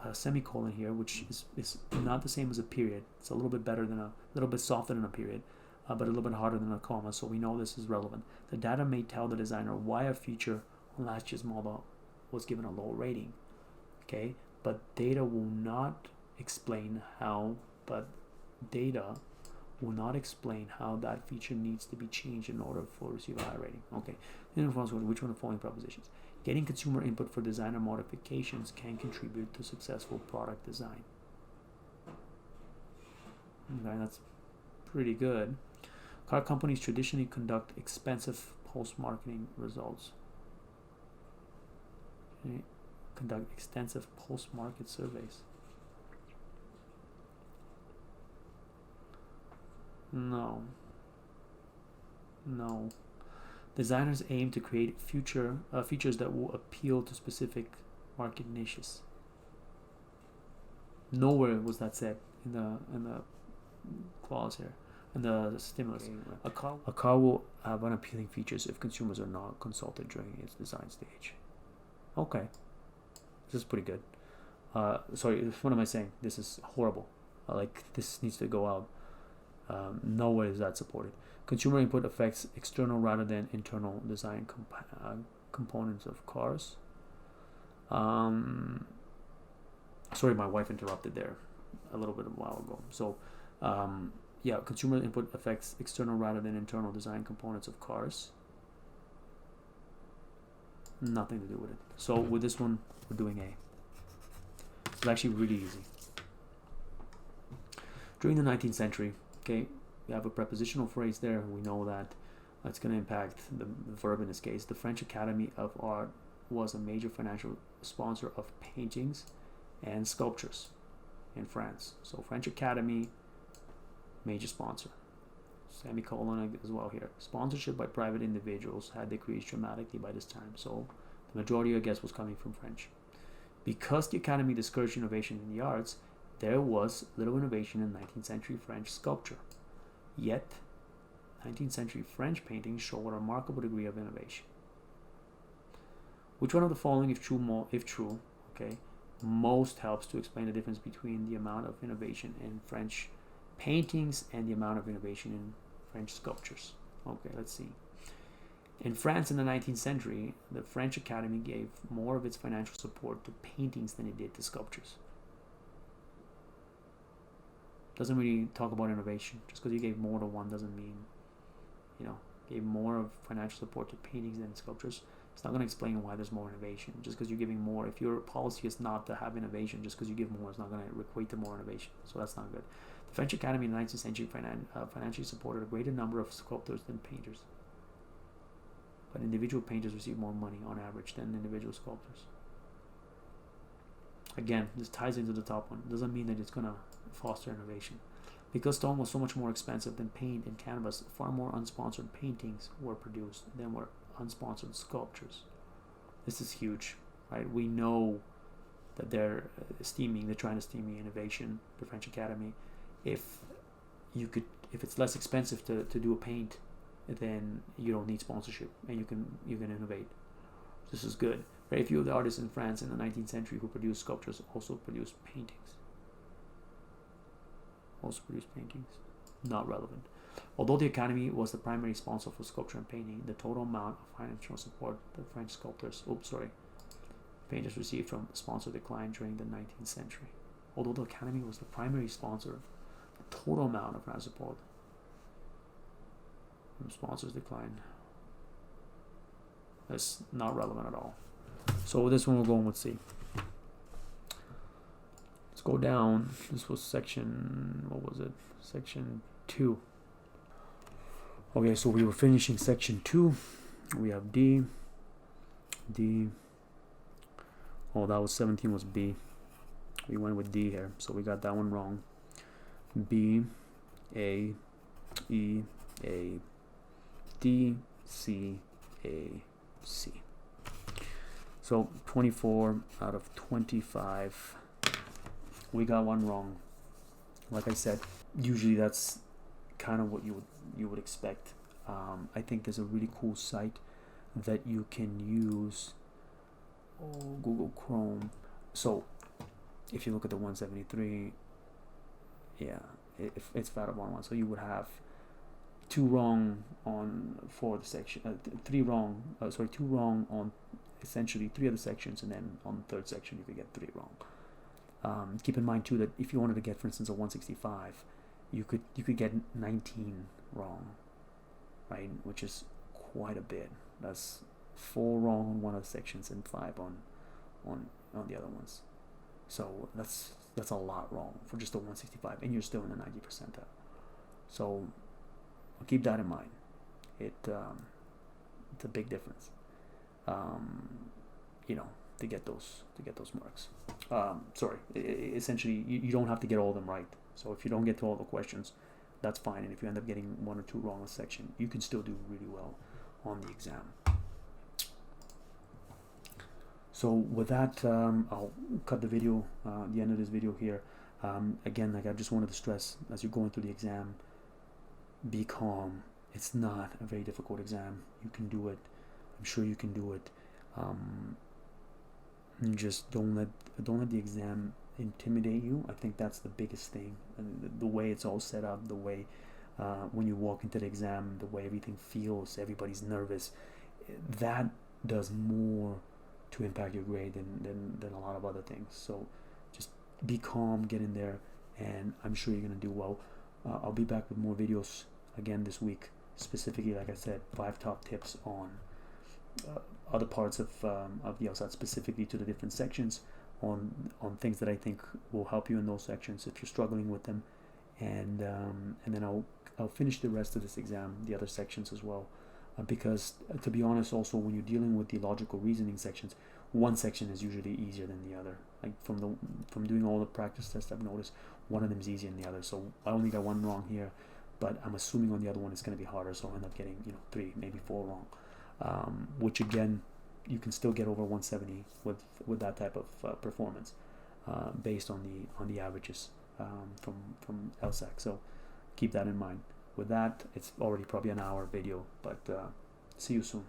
a semicolon here, which is not the same as a period. It's a little bit better than a little bit softer than a period, but a little bit harder than a comma. So we know this is relevant. The data may tell the designer why a feature last year's model was given a low rating. Okay, but data will not explain how that feature needs to be changed in order for receive a high rating. Okay, then which one of the following propositions? Getting consumer input for designer modifications can contribute to successful product design. Okay, that's pretty good. Car companies traditionally conduct expensive post-marketing results. Okay. Conduct extensive post-market surveys. No. Designers aim to create features that will appeal to specific market niches. Nowhere was that said in the clause here, in the stimulus. Okay. A car will have unappealing features if consumers are not consulted during its design stage. Okay, this is pretty good. Sorry, what am I saying? This is horrible. This needs to go out. Nowhere is that supported. Consumer input affects external rather than internal design components of cars. Sorry, my wife interrupted there a little bit a while ago. So, consumer input affects external rather than internal design components of cars. Nothing to do with it. So with this one, we're doing A. It's actually really easy. During the 19th century, okay, we have a prepositional phrase there. We know that that's going to impact the verb in this case. The French Academy of Art was a major financial sponsor of paintings and sculptures in France. So French Academy, major sponsor. Semicolon as well here. Sponsorship by private individuals had decreased dramatically by this time. So the majority, I guess, was coming from French. Because the Academy discouraged innovation in the arts, there was little innovation in 19th century French sculpture. Yet, 19th century French paintings show a remarkable degree of innovation. Which one of the following, if true, okay, most helps to explain the difference between the amount of innovation in French paintings and the amount of innovation in French sculptures? Okay, let's see. In France in the 19th century, the French Academy gave more of its financial support to paintings than it did to sculptures. Doesn't really talk about innovation. Just because you gave more to one doesn't mean, gave more of financial support to paintings than sculptures. It's not going to explain why there's more innovation. Just because you're giving more, if your policy is not to have innovation, just because you give more, it's not going to equate to more innovation. So that's not good. The French Academy in the 19th century financially supported a greater number of sculptors than painters. But individual painters receive more money on average than individual sculptors. Again, this ties into the top one. It doesn't mean that it's going to foster innovation. Because stone was so much more expensive than paint and canvas, far more unsponsored paintings were produced than were unsponsored sculptures. This is huge, right? We know that they're trying to steam innovation, the French Academy. If it's less expensive to do a paint, then you don't need sponsorship and you can innovate. This is good. Very few of the artists in France in the 19th century who produced sculptures also produced paintings. Not relevant. Although the Academy was the primary sponsor for sculpture and painting, the total amount of financial support the French painters received from the sponsor declined during the 19th century. Although the Academy was the primary sponsor, the total amount of financial support from sponsors declined. That's not relevant at all. So with this one, we're going with C. Let's go down. This was section 2. Okay, so we were finishing section 2. We have D. Oh, that was 17 was B. We went with D here, so we got that one wrong. B, A, E, A, D, C, A, C. So 24 out of 25. We got one wrong. Like I said, usually that's kind of what you would expect. I think there's a really cool site that you can use. Google Chrome. So if you look at the 173, it's out of 1. So you would have 2 wrong on 4 the section, 2 wrong on essentially 3 of the sections, and then on the third section you could get 3 wrong. Keep in mind too that if you wanted to get, for instance, a 165, you could get 19 wrong, right? Which is quite a bit. That's 4 wrong on one of the sections and 5 on the other ones. So that's a lot wrong for just a 165, and you're still in the 90 percentile. So keep that in mind. It's a big difference, to get those marks. Essentially, you don't have to get all of them right. So if you don't get to all the questions, that's fine. And if you end up getting 1 or 2 wrong in a section, you can still do really well on the exam. So with that, I'll cut the video, the end of this video here. Again, like I just wanted to stress, as you're going through the exam, be calm. It's not a very difficult exam. You can do it. I'm sure you can do it. Just don't let the exam intimidate you. I think that's the biggest thing. And the way it's all set up, the way when you walk into the exam, the way everything feels, everybody's nervous, that does more to impact your grade than a lot of other things. So just be calm, get in there, and I'm sure you're going to do well. I'll be back with more videos again this week, specifically, like I said, 5 top tips on other parts of the LSAT, specifically to the different sections, on things that I think will help you in those sections if you're struggling with them, and then I'll finish the rest of this exam, the other sections as well, because to be honest, also when you're dealing with the logical reasoning sections, one section is usually easier than the other. Like from doing all the practice tests, I've noticed one of them is easier than the other. So I only got 1 wrong here, but I'm assuming on the other one it's going to be harder, so I'll end up getting 3, maybe 4 wrong, which again, you can still get over 170 with that type of performance, based on the averages from LSAT. So keep that in mind. With that, it's already probably an hour video, but see you soon.